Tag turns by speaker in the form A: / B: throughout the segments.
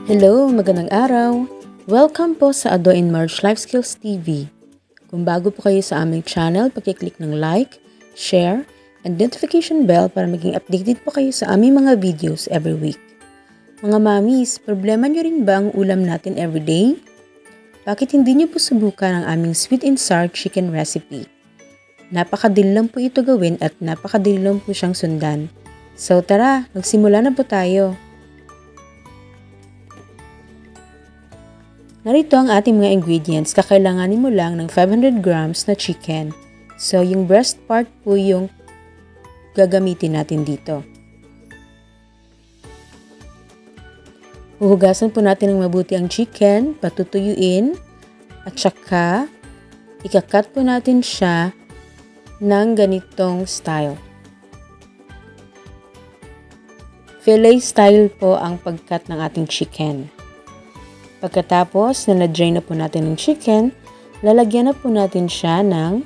A: Hello, magandang araw! Welcome po sa Ado and Marge Life Skills TV. Kung bago po kayo sa aming channel, pakiclick ng like, share, and notification bell para maging updated po kayo sa aming mga videos every week. Mga mamis, problema nyo rin ba ang ulam natin everyday? Bakit hindi nyo po subukan ang aming sweet and sour chicken recipe? Napakadali lang po ito gawin at napakadali lang po siyang sundan. So tara, magsimula na po tayo! Narito ang ating mga ingredients. Kakailanganin mo lang ng 500 grams na chicken. So, yung breast part po yung gagamitin natin dito. Huhugasan po natin ng mabuti ang chicken, patutuyuin, at saka ikakat po natin siya ng ganitong style. Fillet style po ang pagkat ng ating chicken. Pagkatapos na na-drain na po natin ng chicken, lalagyan na po natin siya ng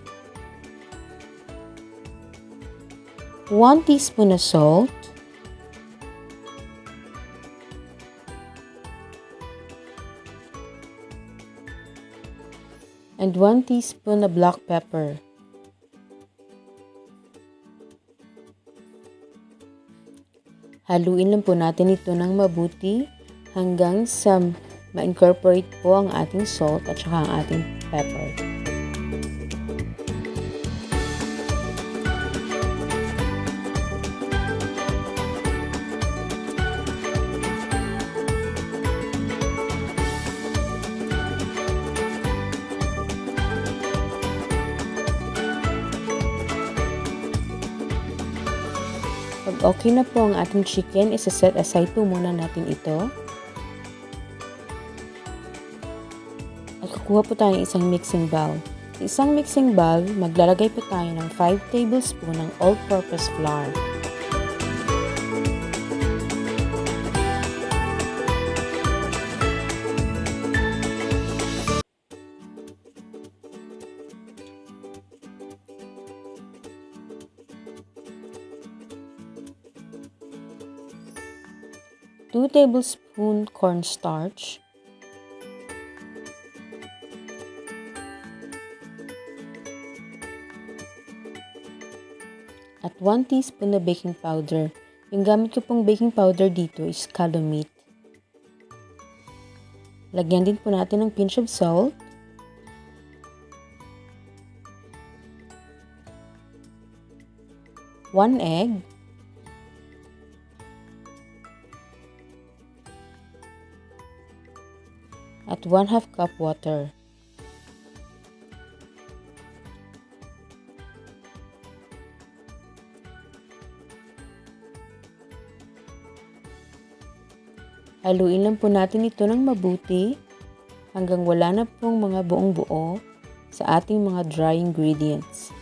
A: 1 teaspoon na salt, and 1 teaspoon na black pepper. Haluin lang po natin ito ng mabuti hanggang sa ma-incorporate po ang ating salt at saka ang ating pepper. Pag okay na po ang ating chicken, isa-set aside po muna natin ito. At kukuha po tayo ng isang mixing bowl. Sa isang mixing bowl, maglalagay po tayo ng 5 tablespoon ng all-purpose flour. Two tablespoon cornstarch, at 1 teaspoon na baking powder. Yung gamit ko pong baking powder dito is calamite. Lagyan din po natin ng pinch of salt. One egg. At 1/2 cup water. Haluin lang po natin ito ng mabuti hanggang wala na pong mga buong buo sa ating mga dry ingredients.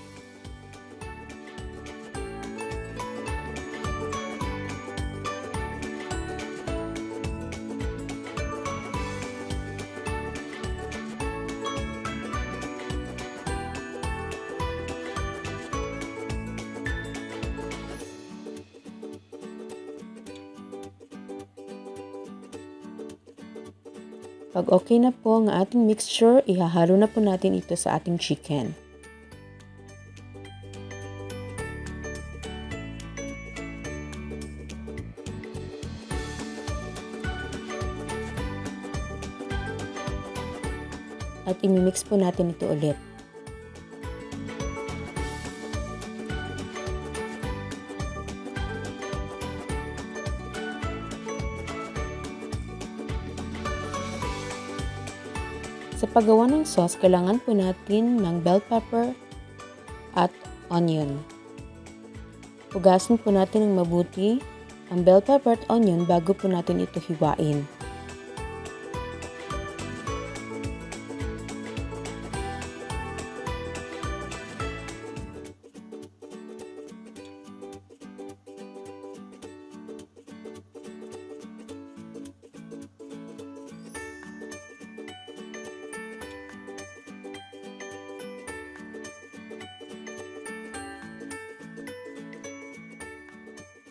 A: Pag okay na po ang ating mixture, ihahalo na po natin ito sa ating chicken. At imimix po natin ito ulit. Sa paggawa ng sauce, kailangan po natin ng bell pepper at onion. Hugasan po natin ng mabuti ang bell pepper at onion bago po natin ito hiwain.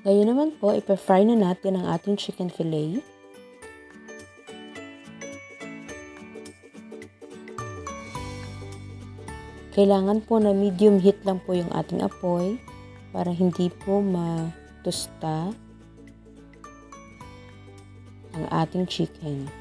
A: Ngayon naman po, ipa-fry na natin ang ating chicken fillet. Kailangan po na medium heat lang po yung ating apoy para hindi po matusta ang ating chicken.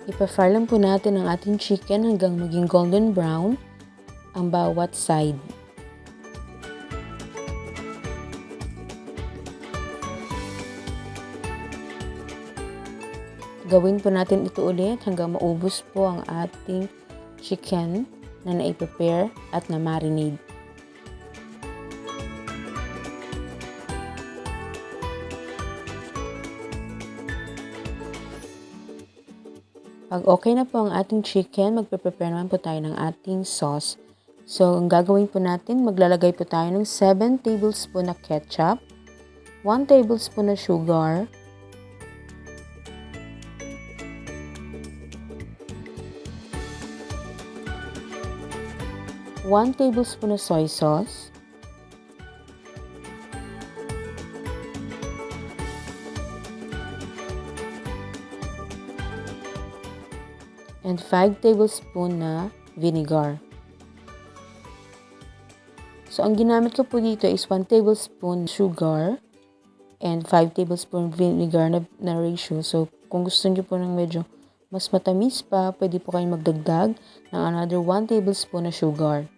A: Ipa-fry lang po natin ang ating chicken hanggang maging golden brown ang bawat side. Gawin po natin ito ulit hanggang maubos po ang ating chicken na na-prepare at na-marinade. Pag okay na po ang ating chicken, magpe-prepare naman po tayo ng ating sauce. So, ang gagawin po natin, maglalagay po tayo ng 7 tablespoon na ketchup, 1 tablespoon na sugar, 1 tablespoon na soy sauce, and 5 tablespoon na vinegar. So, ang ginamit ko po dito is 1 tablespoon sugar and 5 tablespoon vinegar na ratio. So, kung gusto niyo po ng medyo mas matamis pa, pwede po kayong magdagdag ng another 1 tablespoon na sugar.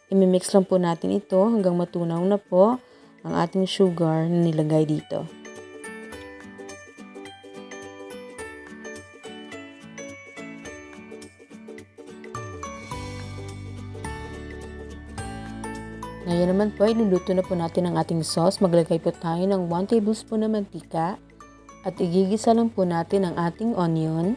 A: Imimix lang po natin ito hanggang matunaw na po ang ating sugar na nilagay dito. Ngayon naman po, iluluto na po natin ang ating sauce. Maglagay po tayo ng 1 tablespoon na mantika at igigisa lang po natin ang ating onion.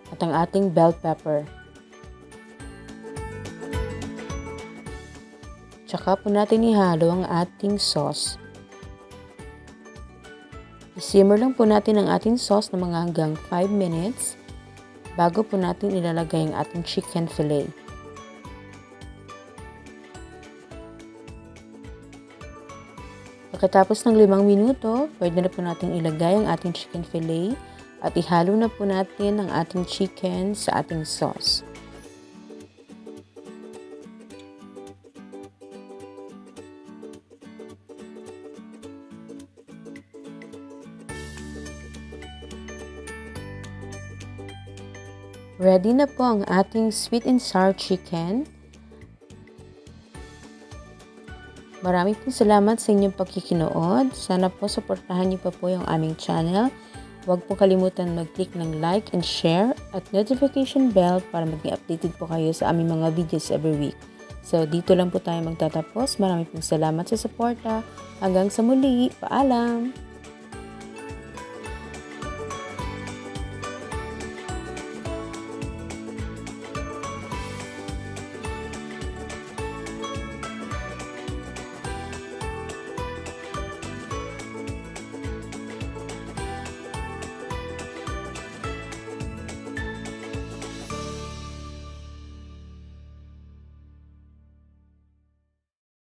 A: At ang ating bell pepper. Tsaka po natin ihalo ang ating sauce. I-simmer lang po natin ang ating sauce na mga hanggang 5 minutes bago po natin ilalagay ang ating chicken fillet. Pagkatapos ng 5 minuto, pwede na po natin ilagay ang ating chicken fillet at ihalo na po natin ang ating chicken sa ating sauce. Ready na po ang ating sweet and sour chicken. Maraming pong salamat sa inyong pagkikinood. Sana po suportahan niyo pa po yung aming channel. Huwag po kalimutan mag-click ng like and share at notification bell para maging updated po kayo sa aming mga videos every week. So dito lang po tayo magtatapos. Maraming pong salamat sa suporta. Hanggang sa muli. Paalam!